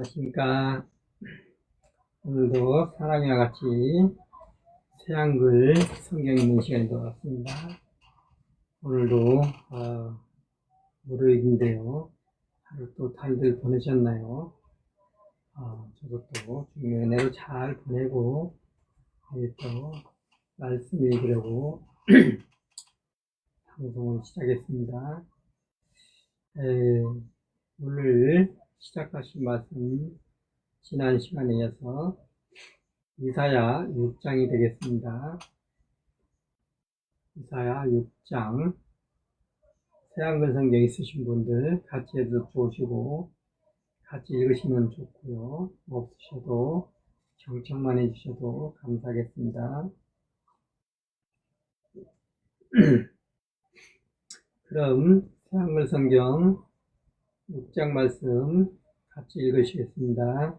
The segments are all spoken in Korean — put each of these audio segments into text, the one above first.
안녕하십니까. 오늘도 사람이와 같이 새한글 성경 읽는 시간이 돌아왔습니다. 오늘도 월요일인데요. 하루 또 잘들 보내셨나요? 저도 또 주님의 은혜로 잘 보내고 또 말씀 읽으려고 방송을 시작했습니다. 오늘 시작하신 말씀 지난 시간에 이어서 이사야 6장이 되겠습니다. 이사야 6장 새한글 성경 있으신 분들 같이 해도 좋으시고 같이 읽으시면 좋고요. 없으셔도 경청만 해주셔도 감사하겠습니다. 그럼 새한글 성경 6장 말씀 같이 읽으시겠습니다.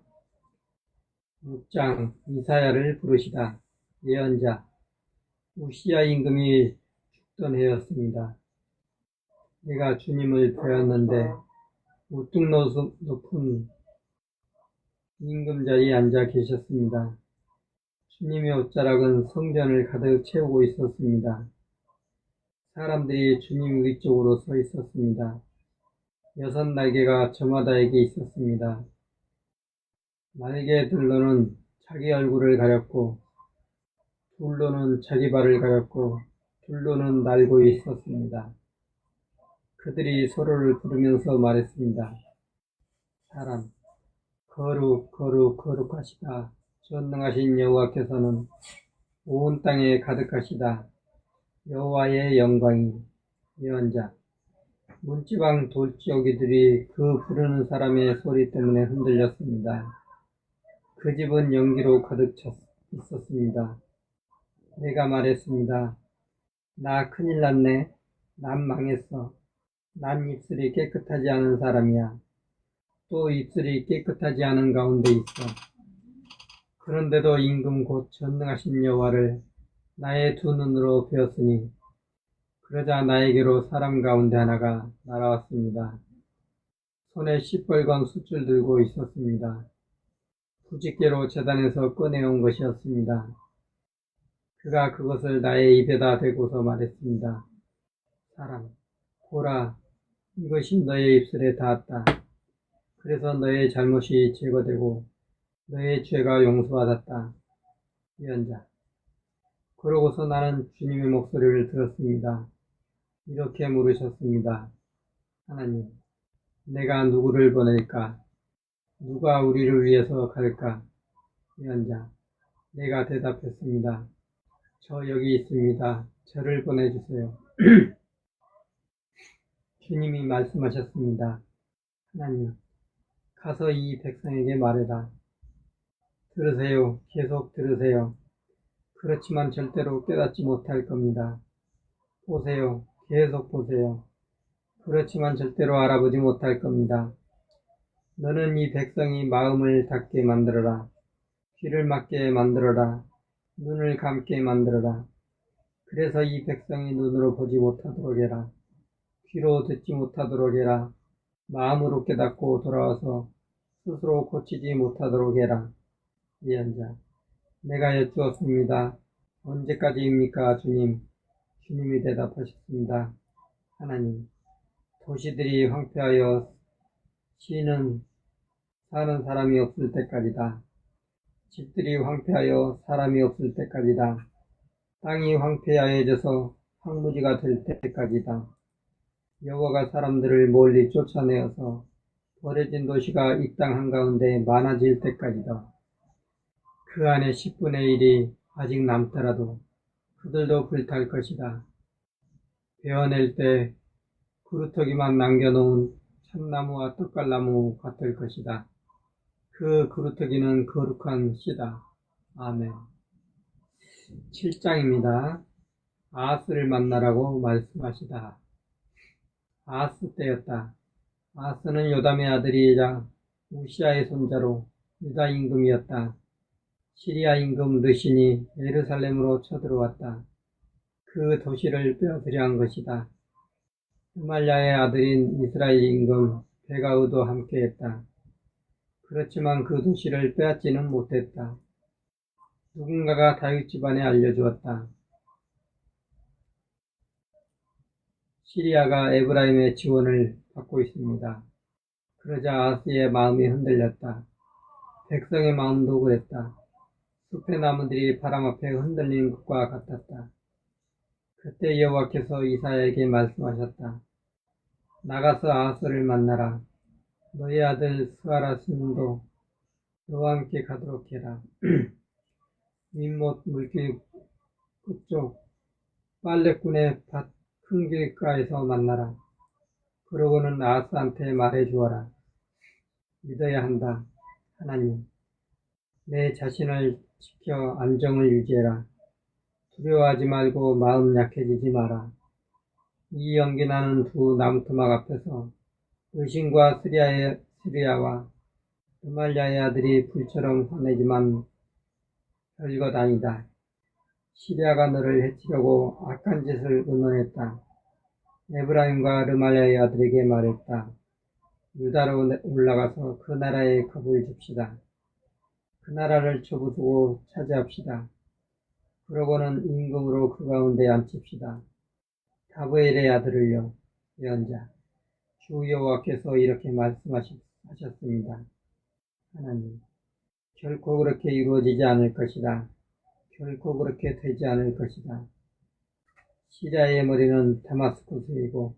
6장 이사야를 부르시다. 예언자 우시야 임금이 죽던 해였습니다. 내가 주님을 배웠는데 우뚝 높은 임금 자리에 앉아 계셨습니다. 주님의 옷자락은 성전을 가득 채우고 있었습니다. 사람들이 주님 위쪽으로 서 있었습니다. 6 날개가 저마다에게 있었습니다. 날개들로는 자기 얼굴을 가렸고 둘로는 자기 발을 가렸고 둘로는 날고 있었습니다. 그들이 서로를 부르면서 말했습니다. 사람, 거룩 거룩 거룩하시다. 전능하신 여호와께서는 온 땅에 가득하시다. 여호와의 영광이. 예언자 문지방 돌지어기들이 그 부르는 사람의 소리 때문에 흔들렸습니다. 그 집은 연기로 가득 차 있었습니다. 내가 말했습니다. 나 큰일 났네. 난 망했어. 난 입술이 깨끗하지 않은 사람이야. 또 입술이 깨끗하지 않은 가운데 있어. 그런데도 임금 곧 전능하신 여호와를 나의 두 눈으로 배웠으니 그러자 나에게로 사람 가운데 하나가 날아왔습니다. 손에 시뻘건 숫줄 들고 있었습니다. 부집개로 제단에서 꺼내온 것이었습니다. 그가 그것을 나의 입에다 대고서 말했습니다. 사람, 보라, 이것이 너의 입술에 닿았다. 그래서 너의 잘못이 제거되고 너의 죄가 용서받았다. 예언자 그러고서 나는 주님의 목소리를 들었습니다. 이렇게 물으셨습니다. 하나님, 내가 누구를 보낼까? 누가 우리를 위해서 갈까? 예언자 내가 대답했습니다. 저 여기 있습니다. 저를 보내주세요. 주님이 말씀하셨습니다. 하나님, 가서 이 백성에게 말해라. 들으세요. 계속 들으세요. 그렇지만 절대로 깨닫지 못할 겁니다. 보세요. 계속 보세요. 그렇지만 절대로 알아보지 못할 겁니다. 너는 이 백성이 마음을 닫게 만들어라. 귀를 막게 만들어라. 눈을 감게 만들어라. 그래서 이 백성이 눈으로 보지 못하도록 해라. 귀로 듣지 못하도록 해라. 마음으로 깨닫고 돌아와서 스스로 고치지 못하도록 해라. 예언자 내가 여쭈었습니다. 언제까지입니까, 주님? 주님이 대답하셨습니다. 하나님, 도시들이 황폐하여 시는 사는 사람이 없을 때까지다. 집들이 황폐하여 사람이 없을 때까지다. 땅이 황폐하여져서 황무지가 될 때까지다. 여호와가 사람들을 멀리 쫓아내어서 버려진 도시가 이 땅 한가운데 많아질 때까지다. 그 안에 10분의 1이 아직 남더라도 그들도 불탈 것이다. 베어낼 때 그루터기만 남겨놓은 참나무와 떡갈나무 같을 것이다. 그 그루터기는 거룩한 씨다. 아멘. 7장입니다. 아하스를 만나라고 말씀하시다. 아하스 때였다. 아하스는 요담의 아들이자 우시아의 손자로 유다 임금이었다. 시리아 임금 르신이 예루살렘으로 쳐들어왔다. 그 도시를 빼앗으려 한 것이다. 르말야의 아들인 이스라엘 임금 베가우도 함께했다. 그렇지만 그 도시를 빼앗지는 못했다. 누군가가 다윗 집안에 알려주었다. 시리아가 에브라임의 지원을 받고 있습니다. 그러자 아하스의 마음이 흔들렸다. 백성의 마음도 그랬다. 숲의 나무들이 바람 앞에 흔들리는 것과 같았다. 그때 여호와께서 이사야에게 말씀하셨다. 나가서 아하스를 만나라. 너의 아들 스가랴도 너와 함께 가도록 해라. 민못 물길 끝쪽 빨래꾼의 밭 큰 길가에서 만나라. 그러고는 아하스한테 말해주어라. 믿어야 한다. 하나님, 내 자신을 지켜 안정을 유지해라. 두려워하지 말고 마음 약해지지 마라. 이 연기나는 두 나무토막 앞에서 의신과 스리야와 르말랴의 아들이 불처럼 화내지만 별것 아니다. 시리아가 너를 해치려고 악한 짓을 의논했다. 에브라임과 르말랴의 아들에게 말했다. 유다로 올라가서 그 나라에 겁을 줍시다. 그 나라를 쳐부수고 차지합시다. 그러고는 임금으로 그 가운데 앉힙시다. 다브엘의 아들을요. 예언자 주 여호와께서 이렇게 말씀하셨습니다. 하나님, 결코 그렇게 이루어지지 않을 것이다. 결코 그렇게 되지 않을 것이다. 시리아의 머리는 다마스쿠스이고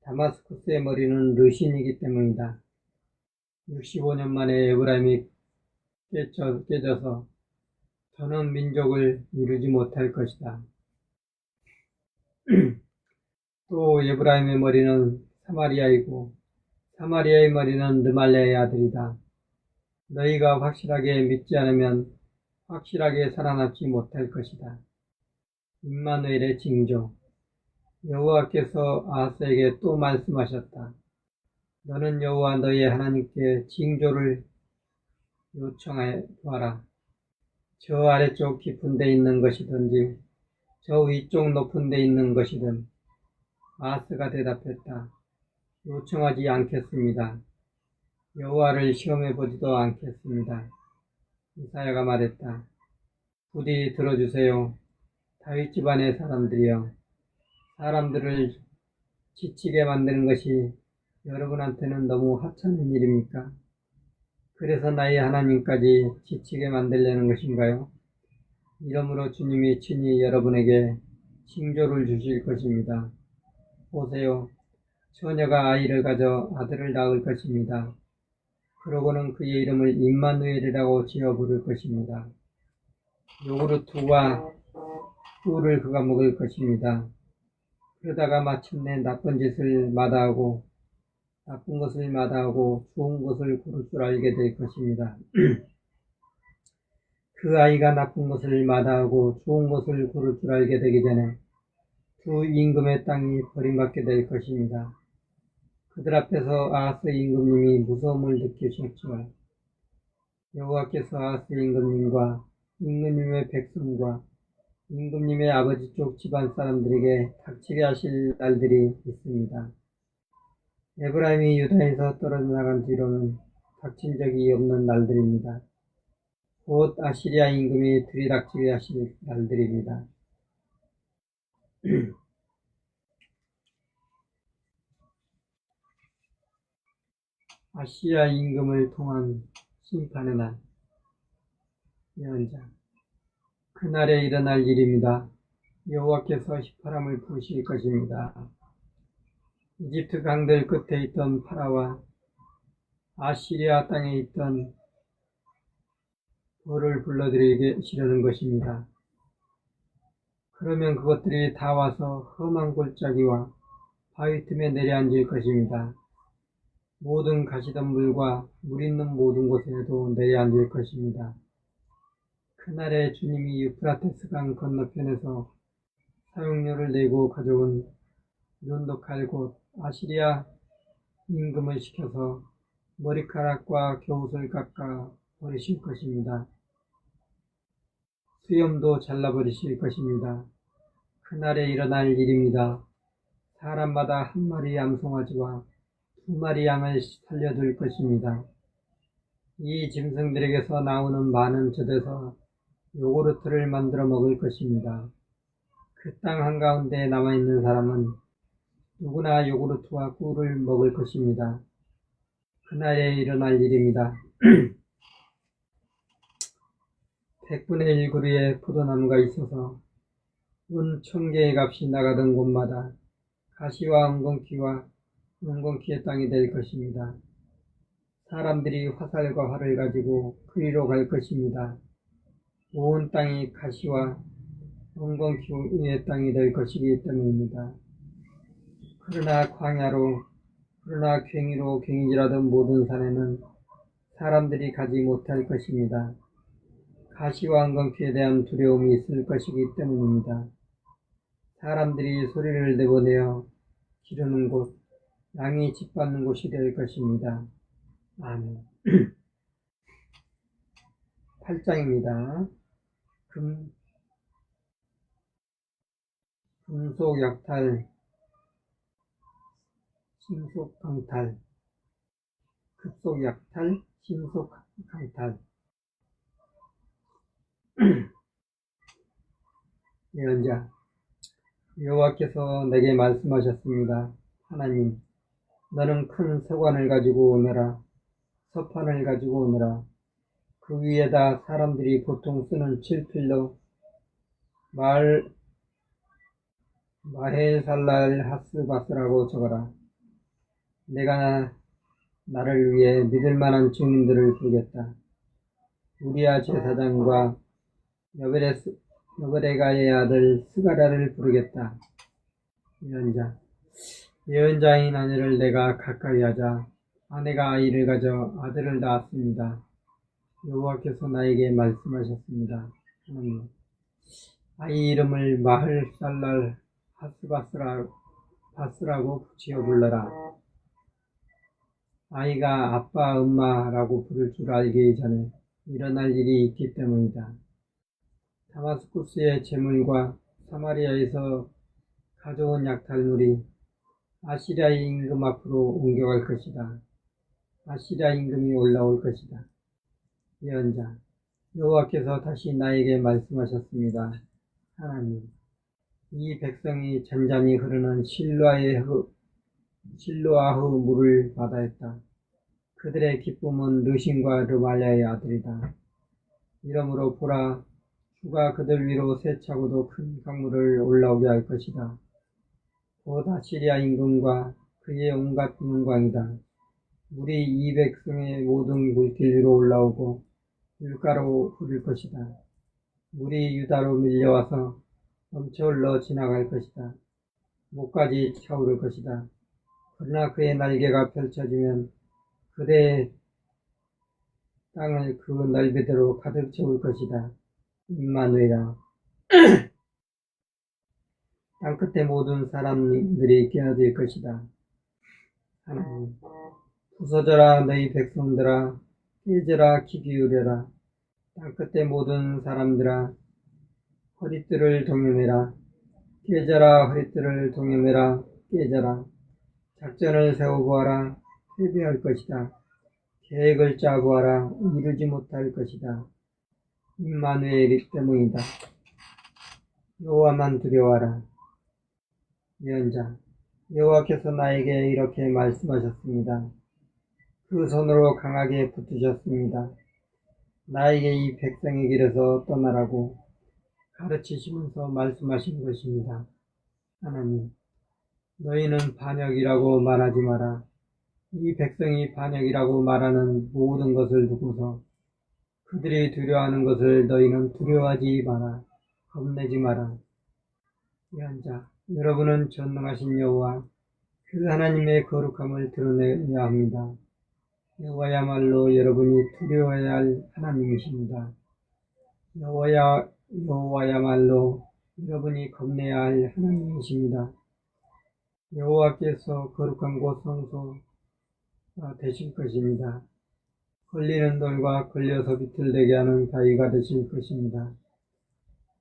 다마스쿠스의 머리는 르신이기 때문이다. 65년 만에 에브라임이 깨져서 더는 민족을 이루지 못할 것이다. 또 에브라임의 머리는 사마리아이고 사마리아의 머리는 르말랴의 아들이다. 너희가 확실하게 믿지 않으면 확실하게 살아남지 못할 것이다. 임마누엘의 징조. 여호와께서 아하스에게 또 말씀하셨다. 너는 여호와 너희 하나님께 징조를 요청해 보아라. 저 아래쪽 깊은 데 있는 것이든지 저 위쪽 높은 데 있는 것이든. 아하스가 대답했다. 요청하지 않겠습니다. 여호와를 시험해 보지도 않겠습니다. 이사야가 말했다. 부디 들어주세요. 다윗 집안의 사람들이여. 사람들을 지치게 만드는 것이 여러분한테는 너무 하찮은 일입니까? 그래서 나의 하나님까지 지치게 만들려는 것인가요? 이러므로 주님이 친히 여러분에게 징조를 주실 것입니다. 보세요. 처녀가 아이를 가져 아들을 낳을 것입니다. 그러고는 그의 이름을 임마누엘이라고 지어 부를 것입니다. 요구르트와 꿀을 그가 먹을 것입니다. 그러다가 마침내 나쁜 것을 마다하고 좋은 것을 고를 줄 알게 될 것입니다. 그 아이가 나쁜 것을 마다하고 좋은 것을 고를 줄 알게 되기 전에 두 임금의 땅이 버림받게 될 것입니다. 그들 앞에서 아하스 임금님이 무서움을 느끼셨지만 여호와께서 아하스 임금님과 임금님의 백성과 임금님의 아버지 쪽 집안 사람들에게 닥치게 하실 날들이 있습니다. 에브라임이 유다에서 떨어져 나간 뒤로는 닥친 적이 없는 날들입니다. 곧 아시리아 임금이 들이닥치게 하실 날들입니다. 아시리아 임금을 통한 심판의 날. 예언자. 그날에 일어날 일입니다. 여호와께서 휘파람을 부으실 것입니다. 이집트 강들 끝에 있던 파라와 아시리아 땅에 있던 벌을 불러들이시려는 것입니다. 그러면 그것들이 다 와서 험한 골짜기와 바위 틈에 내려앉을 것입니다. 모든 가시덤불과 물 있는 모든 곳에도 내려앉을 것입니다. 그날에 주님이 유프라테스 강 건너편에서 사용료를 내고 가져온 윤독할 곳 아시리아 임금을 시켜서 머리카락과 겨옷을 깎아 버리실 것입니다. 수염도 잘라버리실 것입니다. 그날에 일어날 일입니다. 사람마다 한 마리 암송아지와 두 마리 양을 살려둘 것입니다. 이 짐승들에게서 나오는 많은 젖에서 요구르트를 만들어 먹을 것입니다. 그 땅 한가운데 남아있는 사람은 누구나 요구르트와 꿀을 먹을 것입니다. 그날에 일어날 일입니다. 100분의 1 그루의 포도나무가 있어서 은 1000개의 값이 나가던 곳마다 가시와 엉겅퀴의 땅이 될 것입니다. 사람들이 화살과 활을 가지고 그리로 갈 것입니다. 온 땅이 가시와 엉겅퀴의 땅이 될 것이기 때문입니다. 그러나 괭이로 괭이질하던 모든 산에는 사람들이 가지 못할 것입니다. 가시와 엉겅퀴에 대한 두려움이 있을 것이기 때문입니다. 사람들이 소리를 내보내어 기르는 곳, 양이 짓밟는 곳이 될 것입니다. 아멘. 8장입니다. 금속 약탈, 신속 강탈, 급속 약탈, 신속 강탈. 예언자, 여호와께서 내게 말씀하셨습니다. 하나님, 너는 큰 서관을 가지고 오너라. 서판을 가지고 오너라. 그 위에다 사람들이 보통 쓰는 칠필로 마헤살랄 하스바스라고 적어라. 내가 나를 위해 믿을 만한 증인들을 부르겠다. 우리야 제사장과 여베레가의 아들 스가랴를 부르겠다. 예언자인 아내를 내가 가까이 하자. 아내가 아이를 가져 아들을 낳았습니다. 여호와께서 나에게 말씀하셨습니다. 하나님, 아이 이름을 마헬살랄 하스바스라고 붙여 불러라. 아이가 아빠, 엄마라고 부를 줄 알기 전에 일어날 일이 있기 때문이다. 다마스쿠스의 재물과 사마리아에서 가져온 약탈물이 아시리아 임금 앞으로 옮겨갈 것이다. 아시리아 임금이 올라올 것이다. 예언자, 여호와께서 다시 나에게 말씀하셨습니다. 하나님, 이 백성이 잔잔히 흐르는 실로아흐 물을 바다했다. 그들의 기쁨은 르신과 르말랴의 아들이다. 이러므로 보라, 주가 그들 위로 세차고도 큰 강물을 올라오게 할 것이다. 곧 아시리아 임금과 그의 온갖 영광이다. 물이 이 백성의 모든 물길 위로 올라오고 물가로 흐를 것이다. 물이 유다로 밀려와서 넘쳐 흘러 지나갈 것이다. 목까지 차오를 것이다. 그러나 그의 날개가 펼쳐지면 그대의 땅을 그 날개대로 가득 채울 것이다. 임마누엘아. 땅끝의 모든 사람들이 깨어질 것이다. 하나님, 부서져라 너희 백성들아, 깨져라 귀 기울여라. 땅끝의 모든 사람들아, 허리띠를 동여매라. 깨져라 허리띠를 동여매라. 깨져라. 작전을 세워보아라. 패배할 것이다. 계획을 짜보아라. 이루지 못할 것이다. 임마누엘이 때문이다. 여호와만 두려워하라. 예언자, 여호와께서 나에게 이렇게 말씀하셨습니다. 그 손으로 강하게 붙으셨습니다. 나에게 이 백성의 길에서 떠나라고 가르치시면서 말씀하신 것입니다. 하나님, 너희는 반역이라고 말하지 마라. 이 백성이 반역이라고 말하는 모든 것을 두고서 그들이 두려워하는 것을 너희는 두려워하지 마라. 겁내지 마라. 예언자, 여러분은 전능하신 여호와 그 하나님의 거룩함을 드러내야 합니다. 여호와야말로 여러분이 두려워해야 할 하나님이십니다. 여호와야말로 여러분이 겁내야 할 하나님이십니다. 여호와께서 거룩한 곳 성소가 되실 것입니다. 걸리는 돌과 걸려서 비틀대게 하는 바위가 되실 것입니다.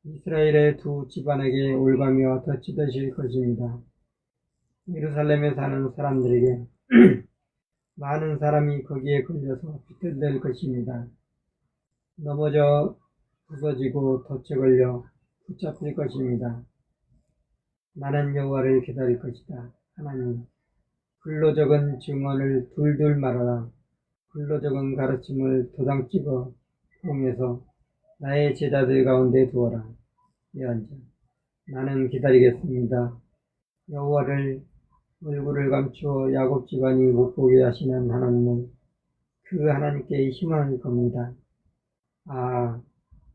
이스라엘의 두 집안에게 올가미와 덫이 되실 것입니다. 예루살렘에 사는 사람들에게 많은 사람이 거기에 걸려서 비틀댈 것입니다. 넘어져 부서지고 덫에 걸려 붙잡힐 것입니다. 나는 여호와를 기다릴 것이다. 하나님, 글로 적은 증언을 둘둘 말하라. 글로 적은 가르침을 도장 찍어 봉해서 나의 제자들 가운데 두어라. 예언자, 나는 기다리겠습니다. 여호와를 얼굴을 감추어 야곱 집안이 못 보게 하시는 하나님은 그 하나님께 희망할 겁니다. 아,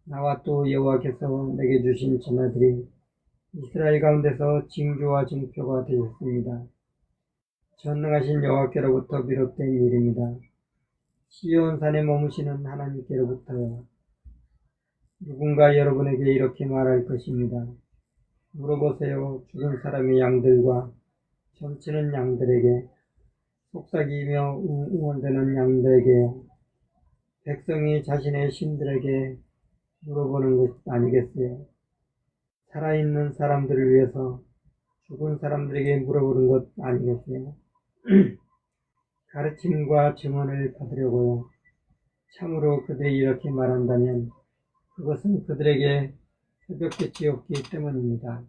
나와 또 여호와께서 내게 주신 자녀들이 이스라엘 가운데서 징조와 징표가 되셨습니다. 전능하신 여호와께로부터 비롯된 일입니다. 시온 산에 머무시는 하나님께로부터요. 누군가 여러분에게 이렇게 말할 것입니다. 물어보세요. 죽은 사람의 양들과 점치는 양들에게, 속삭이며 응원되는 양들에게요. 백성이 자신의 신들에게 물어보는 것 아니겠어요? 살아있는 사람들을 위해서 죽은 사람들에게 물어보는 것 아니겠어요? 가르침과 증언을 받으려고요. 참으로 그들이 이렇게 말한다면 그것은 그들에게 새벽빛이 없기 때문입니다.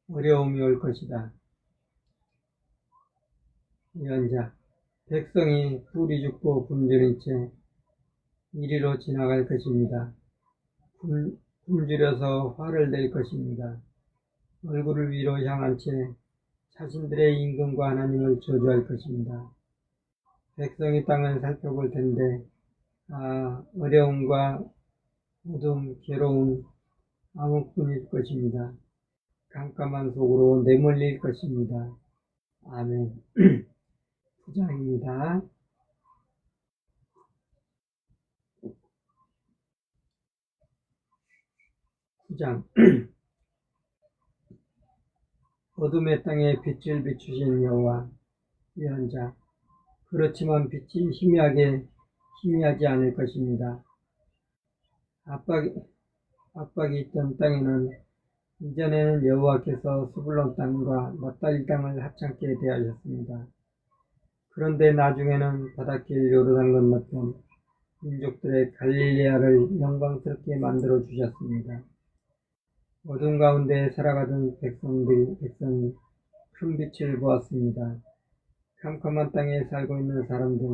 어려움이 올 것이다. 예언자, 백성이 불이 죽고 굶주린 채 이리로 지나갈 것입니다. 굶주려서 화를 낼 것입니다. 얼굴을 위로 향한 채 자신들의 임금과 하나님을 저주할 것입니다. 백성이 땅을 살펴볼 텐데, 어려움과 어둠, 괴로움, 암흑뿐일 것입니다. 깜깜한 속으로 내몰릴 것입니다. 아멘. 9장입니다. 9장. 어둠의 땅에 빛을 비추신 여호와, 예언자. 그렇지만 빛이 희미하지 않을 것입니다. 압박이 있던 땅에는 이전에는 여호와께서 스불론 땅과 납달리 땅을 합창케 대하셨습니다. 그런데 나중에는 바닷길 요르단 건너편 민족들의 갈릴레아를 영광스럽게 만들어 주셨습니다. 어둠 가운데 살아가던 백성이 큰 빛을 보았습니다. 캄캄한 땅에 살고 있는 사람들,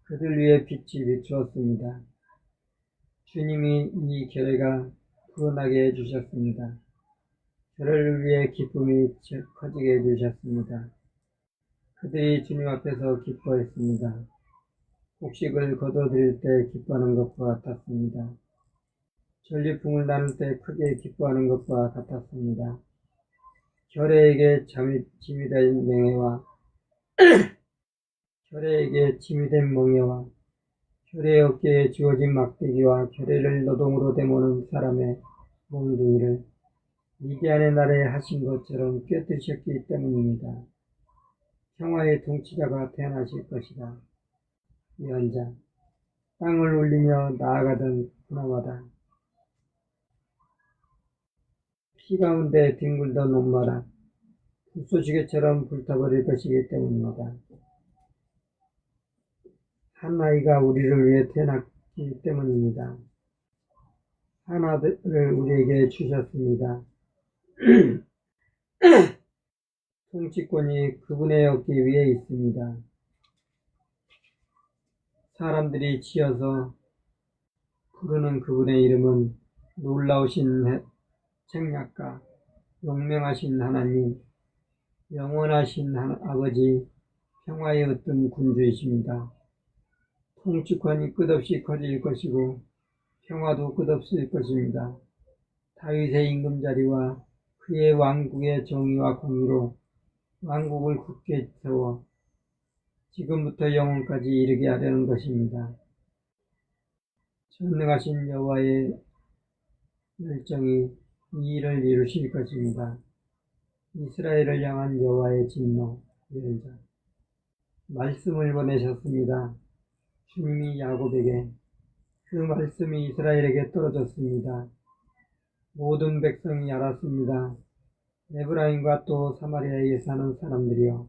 그들 위에 빛이 비추었습니다. 주님이 이 결례가 불어나게 해주셨습니다. 저를 위해 기쁨이 커지게 해주셨습니다. 그들이 주님 앞에서 기뻐했습니다. 곡식을 거둬들일 때 기뻐하는 것과 같았습니다. 전리품을 나눌 때 크게 기뻐하는 것과 같았습니다. 결례에게 짐이 된 멍에와 결례의 어깨에 주어진 막대기와 결례를 노동으로 되모는 사람의 몽둥이를 미디안의 날에 하신 것처럼 꿰뜨셨기 때문입니다. 평화의 통치자가 태어나실 것이다. 예언자, 땅을 울리며 나아가던 그나마다 피 가운데 뒹굴던 온마다 불쏘시개처럼 불타버릴 것이기 때문입니다. 한 아이가 우리를 위해 태어났기 때문입니다. 한 아들을 우리에게 주셨습니다. 통치권이 그분의 어깨 위에 있습니다. 사람들이 지어서 부르는 그분의 이름은 놀라우신 책략가, 용맹하신 하나님, 영원하신 아버지, 평화의 으뜸 군주이십니다. 통치권이 끝없이 커질 것이고 평화도 끝없을 것입니다. 다윗의 임금자리와 그의 왕국의 정의와 공의로 왕국을 굳게 세워 지금부터 영원까지 이르게 하려는 것입니다. 전능하신 여호와의 열정이 이 일을 이루실 것입니다. 이스라엘을 향한 여호와의 진노, 예언자. 말씀을 보내셨습니다. 주님이 야곱에게, 그 말씀이 이스라엘에게 떨어졌습니다. 모든 백성이 알았습니다. 에브라임과 또 사마리아에 사는 사람들이요.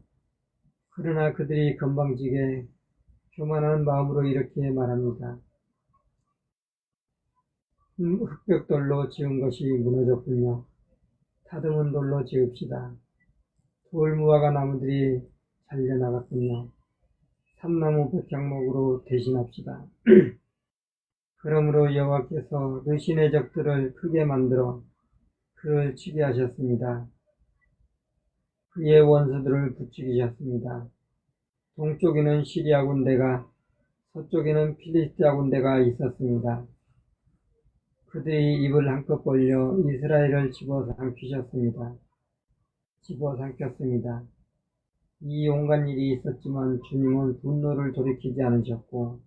그러나 그들이 건방지게 교만한 마음으로 이렇게 말합니다. 흑벽돌로 지은 것이 무너졌군요. 다듬은 돌로 지읍시다. 돌무화과 나무들이 잘려나갔군요. 삼나무 백향목으로 대신합시다. 그러므로 여호와께서 르신의 적들을 크게 만들어 그를 치게 하셨습니다. 그의 원수들을 부추기셨습니다. 동쪽에는 시리아 군대가, 서쪽에는 필리스티아 군대가 있었습니다. 그들이 입을 한껏 벌려 이스라엘을 집어삼켰습니다. 이 온갖 일이 있었지만 주님은 분노를 돌이키지 않으셨고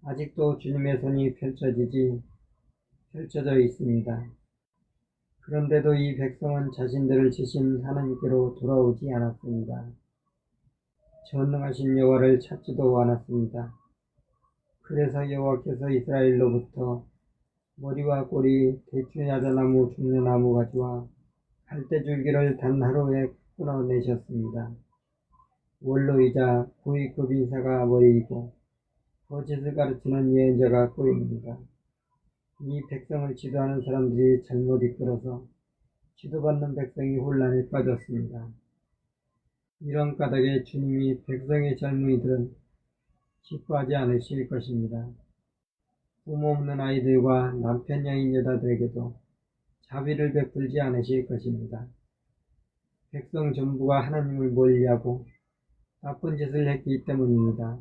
아직도 주님의 손이 펼쳐져 있습니다. 그런데도 이 백성은 자신들을 지신 하나님께로 돌아오지 않았습니다. 전능하신 여호와를 찾지도 않았습니다. 그래서 여호와께서 이스라엘로부터 머리와 꼬리, 대추야자나무, 종려나무 가지와 갈대줄기를 단 하루에 끊어내셨습니다. 원로이자 고위급 인사가 머리이고 거짓을 가르치는 예언자가 꼬입니다. 이 백성을 지도하는 사람들이 잘못 이끌어서 지도받는 백성이 혼란에 빠졌습니다. 이런 까닭에 주님이 백성의 젊은이들은 기뻐하지 않으실 것입니다. 부모 없는 아이들과 남편 여인 여자들에게도 자비를 베풀지 않으실 것입니다. 백성 전부가 하나님을 멀리하고 나쁜 짓을 했기 때문입니다.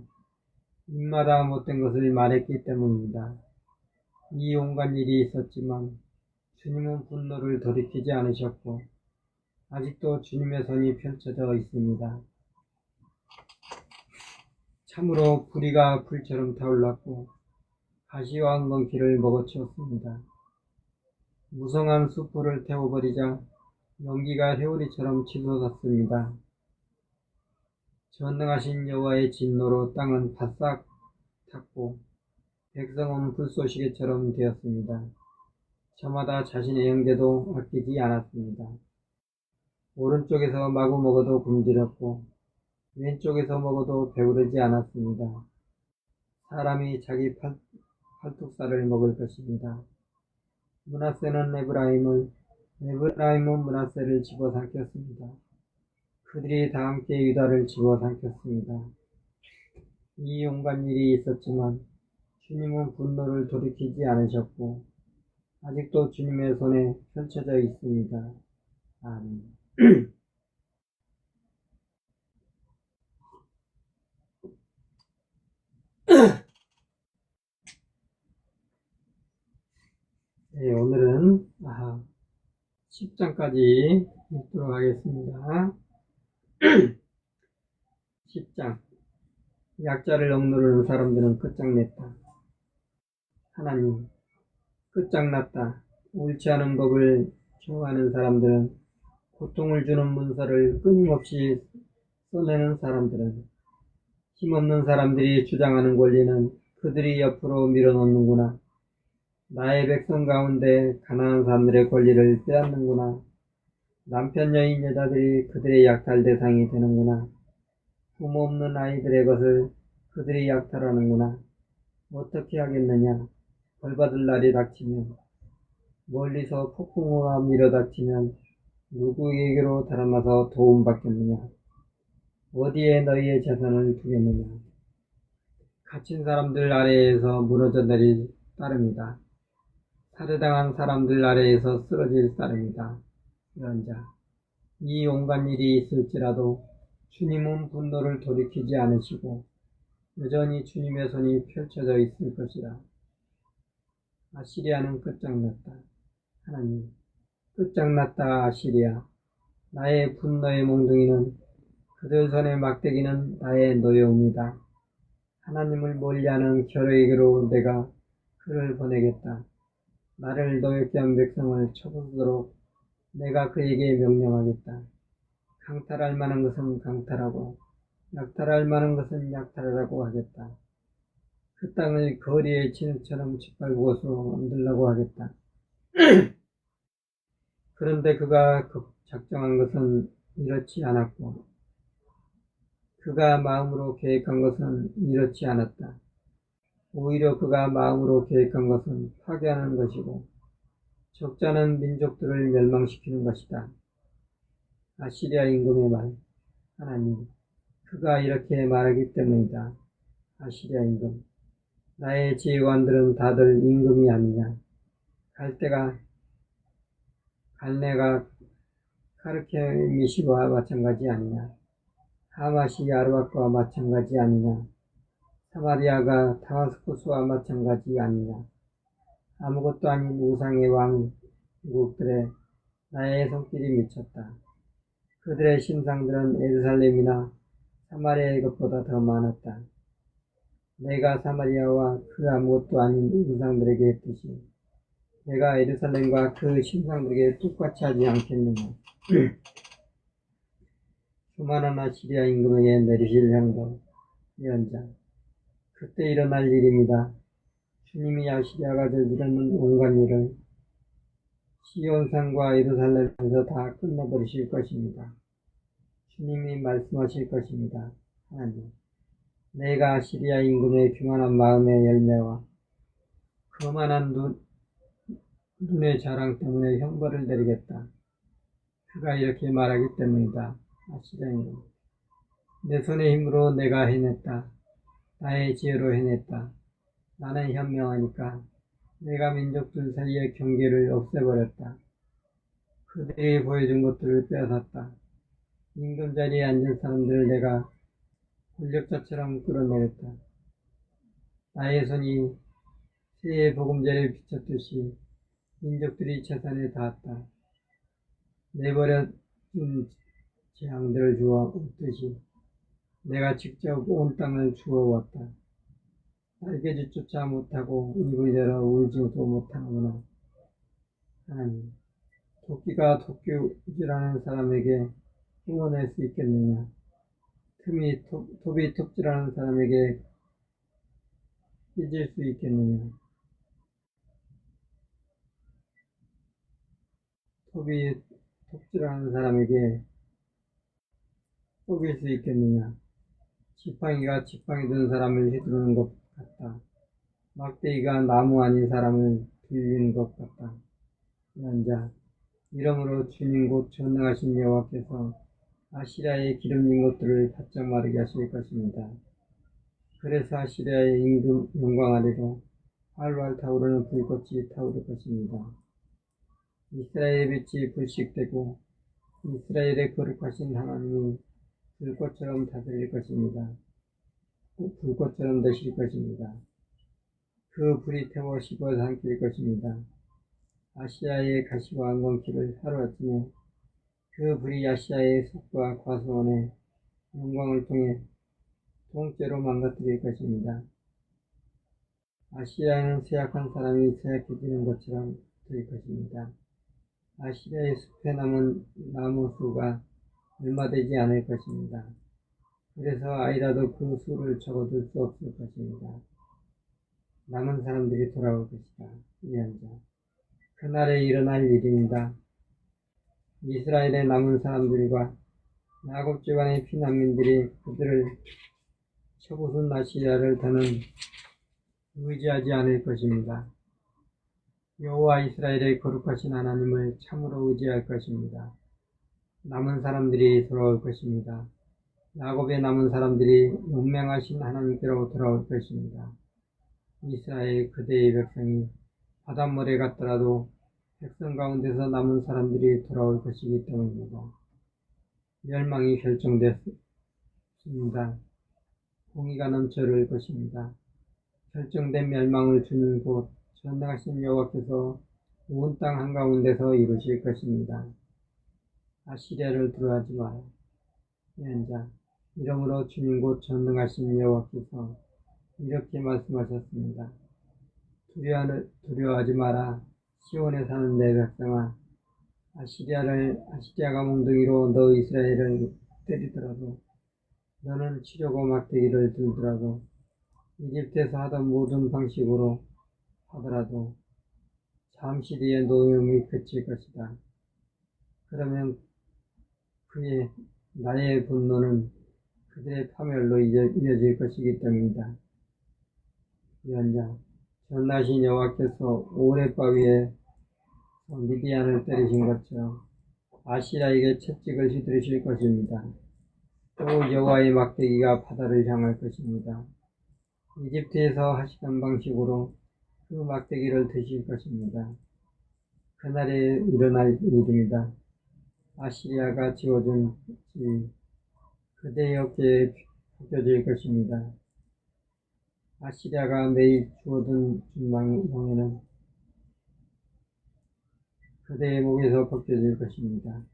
입마다 못된 것을 말했기 때문입니다. 이 온갖 일이 있었지만 주님은 분노를 돌이키지 않으셨고 아직도 주님의 손이 펼쳐져 있습니다. 참으로 불의가 불처럼 타올랐고 가시와 엉겅퀴를 먹어치웠습니다. 무성한 숯불을 태워버리자 연기가 회오리처럼 치솟았습니다. 전능하신 여호와의 진노로 땅은 바싹 탔고 백성은 불쏘시개처럼 되었습니다. 저마다 자신의 형제도 아끼지 않았습니다. 오른쪽에서 마구 먹어도 굶주렸고 왼쪽에서 먹어도 배부르지 않았습니다. 사람이 자기 팔뚝살을 먹을 것입니다. 므낫세는 에브라임은 므낫세를 집어삼켰습니다. 그들이 다 함께 유다를 집어삼켰습니다. 이 온갖 일이 있었지만 주님은 분노를 돌이키지 않으셨고 아직도 주님의 손에 펼쳐져 있습니다. 아멘. 네, 오늘은 10장까지 읽도록 하겠습니다. 10장. 약자를 억누르는 사람들은 끝장냈다. 하나님, 끝장났다. 옳지 않은 법을 정하는 사람들은, 고통을 주는 문서를 끊임없이 써내는 사람들은, 힘없는 사람들이 주장하는 권리는 그들이 옆으로 밀어놓는구나. 나의 백성 가운데 가난한 사람들의 권리를 빼앗는구나. 남편 여인 여자들이 그들의 약탈 대상이 되는구나. 부모 없는 아이들의 것을 그들이 약탈하는구나. 어떻게 하겠느냐. 벌받을 날이 닥치면, 멀리서 폭풍우가 밀어닥치면 누구에게로 달아나서 도움받겠느냐. 어디에 너희의 재산을 두겠느냐. 갇힌 사람들 아래에서 무너져 내릴 따름이다. 살해당한 사람들 아래에서 쓰러질 따름이다. 이런 자, 이 온갖 일이 있을지라도 주님은 분노를 돌이키지 않으시고 여전히 주님의 손이 펼쳐져 있을 것이다. 아시리아는 끝장났다. 하나님, 끝장났다. 아시리아, 나의 분노의 몽둥이는 그들 손의 막대기는 나의 노여움이다. 하나님을 멀리하는 결의에게로 내가 그를 보내겠다. 나를 노엽게 한 백성을 쳐부수도록 내가 그에게 명령하겠다. 강탈할 만한 것은 강탈하고 약탈할 만한 것은 약탈하라고 하겠다. 그 땅을 거리의 진흙처럼 짓밟은 곳으로 만들라고 하겠다. 그런데 그가 작정한 것은 이렇지 않았고 그가 마음으로 계획한 것은 이렇지 않았다. 오히려 그가 마음으로 계획한 것은 파괴하는 것이고 적잖은 민족들을 멸망시키는 것이다. 아시리아 임금의 말, 하나님, 그가 이렇게 말하기 때문이다. 아시리아 임금, 나의 지휘관들은 다들 임금이 아니냐. 갈네가 카르케미시와 마찬가지 아니냐. 하맛이 아르밧과 마찬가지 아니냐. 사마리아가 다마스쿠스와 마찬가지 아니냐. 아무것도 아닌 우상의 왕국들의 나의 손길이 미쳤다. 그들의 신상들은 예루살렘이나 사마리아의 것보다 더 많았다. 내가 사마리아와 그 아무것도 아닌 우상들에게 했듯이 내가 예루살렘과 그 신상들에게 똑같이 하지 않겠느냐. 교만한 아시리아 임금에게 내리실 형도 예언자. 그때 일어날 일입니다. 주님이 아시리아가 저지르는 온갖 일을 시온산과 예루살렘에서 다 끝내버리실 것입니다. 주님이 말씀하실 것입니다. 하나님, 내가 아시리아 임금의 교만한 마음의 열매와 거만한 눈의 자랑 때문에 형벌을 내리겠다. 그가 이렇게 말하기 때문이다. 아시리아 임금, 내 손의 힘으로 내가 해냈다. 나의 지혜로 해냈다. 나는 현명하니까 내가 민족들 사이의 경계를 없애버렸다. 그들이 보여준 것들을 빼앗았다. 임금 자리에 앉은 사람들을 내가 권력자처럼 끌어내렸다. 나의 손이 새해 보금자리를 비쳤듯이 민족들이 재산에 닿았다. 내버려둔 재앙들을 주워왔듯이 내가 직접 온 땅을 주워왔다. 날개짓조차 못하고 입을 열어 울지도 못하는구나. 하나님, 토끼가 토끼질하는 사람에게 뿜어낼 수 있겠느냐? 톱이 톱질하는 사람에게 삐질 수 있겠느냐? 톱이 톱질하는 사람에게 뽑일 수 있겠느냐? 지팡이가 지팡이 든 사람을 휘두르는 것 같다. 막대기가 나무 아닌 사람을 들리는 것 같다. 연자, 이러므로 주님 곧 전능하신 여호와께서 아시리아의 기름진 것들을 바짝 마르게 하실 것입니다. 그래서 아시리아의 임금 영광 아래로 활활 타오르는 불꽃이 타오를 것입니다. 이스라엘의 빛이 불식되고 이스라엘의 거룩하신 하나님이 불꽃처럼 다스릴 것입니다. 불꽃처럼 되실 것입니다. 그 불이 태워 씹어 삼킬 것입니다. 아시아의 가시와 안건키를 하루아침에 그 불이 아시아의 숲과 과수원의 영광을 통해 통째로 망가뜨릴 것입니다. 아시리아는 쇠약한 사람이 쇠약해지는 것처럼 될 것입니다. 아시리아의 숲에 남은 나무 수가 얼마 되지 않을 것입니다. 그래서 아이라도 그 수를 적어둘 수 없을 것입니다. 남은 사람들이 돌아올 것이다. 예언자. 그날에 일어날 일입니다. 이스라엘의 남은 사람들과 야곱 집안의 피난민들이 그들을 쳐부순 아시리아를 더는 의지하지 않을 것입니다. 여호와 이스라엘의 거룩하신 하나님을 참으로 의지할 것입니다. 남은 사람들이 돌아올 것입니다. 야곱의 남은 사람들이 용맹하신 하나님께로 돌아올 것입니다. 이스라엘 그대의 백성이 바닷물에 갔더라도 백성 가운데서 남은 사람들이 돌아올 것이기 때문입니다. 멸망이 결정됐습니다. 공의가 넘쳐 흐를 것입니다. 결정된 멸망을 주님 곧 전능하신 여호와께서 온 땅 한가운데서 이루실 것입니다. 아시리아를 두려워하지 마라. 예언자, 이러므로 주님 곧 전능하신 여호와께서 이렇게 말씀하셨습니다. 두려워하지 마라. 시온에 사는 내 백성아, 아시리아가 몽둥이로 너 이스라엘을 때리더라도, 너는 치려고 막대기를 들더라도, 이집트에서 하던 모든 방식으로 하더라도 잠시 뒤에 노염이 그칠 것이다. 그러면 나의 분노는 그들의 파멸로 이어질 것이기 때문이다. 위원장, 전하신 여호와께서 오랫바위에 미디안을 때리신 것처럼 아시라에게 채찍을 휘두르실 것입니다. 또 여호와의 막대기가 바다를 향할 것입니다. 이집트에서 하시던 방식으로 그 막대기를 드실 것입니다. 그날에 일어날 일입니다. 아시리아가 지어준 그대의 어깨에 벗겨질 것입니다. 아시리아가 매일 주어둔 멍에는 그대의 목에서 벗겨질 것입니다.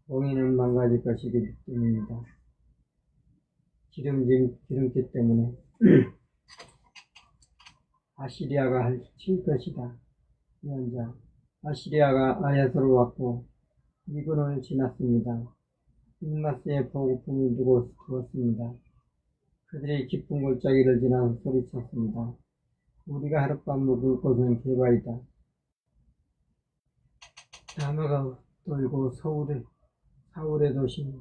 멍에는 망가질 것이기 때문입니다. 기름기 때문에 아시리아가 칠 것이다. 위원장, 아시리아가 아야서로 왔고 미군을 지났습니다. mik마스에 보급품을 두었습니다. 그들이 깊은 골짜기를 지나 소리쳤습니다. 우리가 하룻밤 묵을 곳은 개바이다. 다마가 돌고 사울의 도시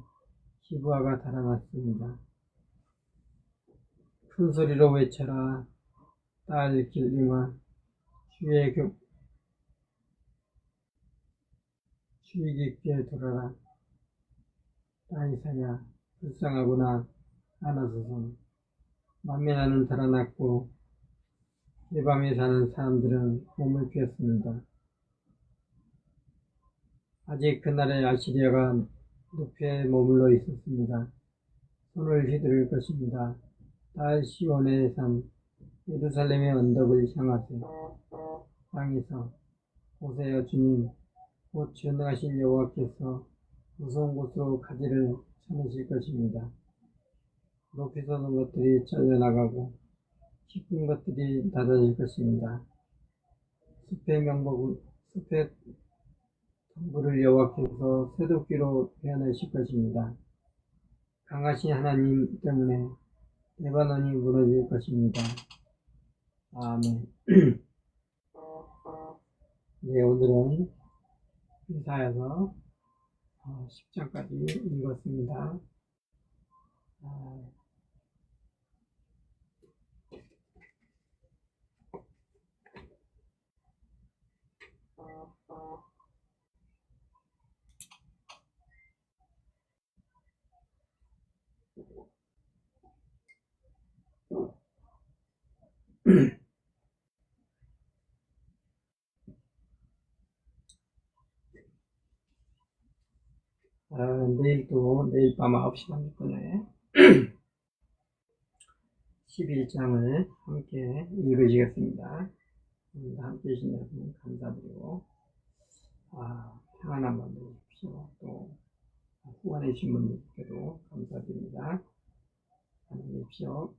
기브아가 달아났습니다. 큰 소리로 외쳐라. 딸 길림아, 주의 깊게 돌아라. 다이사야, 불쌍하구나. 하나소서. 만면하는 달아났고 예밤에 사는 사람들은 몸을 피웠습니다. 아직 그날에 아시리아가 늪에 머물러 있었습니다. 손을 휘두를 것입니다. 딸 시온의 산 예루살렘의 언덕을 향하세. 땅에서 보세요 주님, 곧 전능하신 여호와께서 무서운 곳으로 가지를 쳐내실 것입니다. 높이 솟은 것들이 잘려나가고 깊은 것들이 닫아질 것입니다. 숲의 덩굴을 여호와께서 쇠도끼로 베어내실 것입니다. 강하신 하나님 때문에 레바논이 무너질 것입니다. 아멘. 네, 오늘은 이사야서 10장까지 읽었습니다. 내일 밤 9시 30분에 11장을 함께 읽으시겠습니다. 함께 해주신 여러분 감사드리고 평안한 밤 되십시오. 또 후원해 주신 분들께도 감사드립니다. 안녕히 계십시오.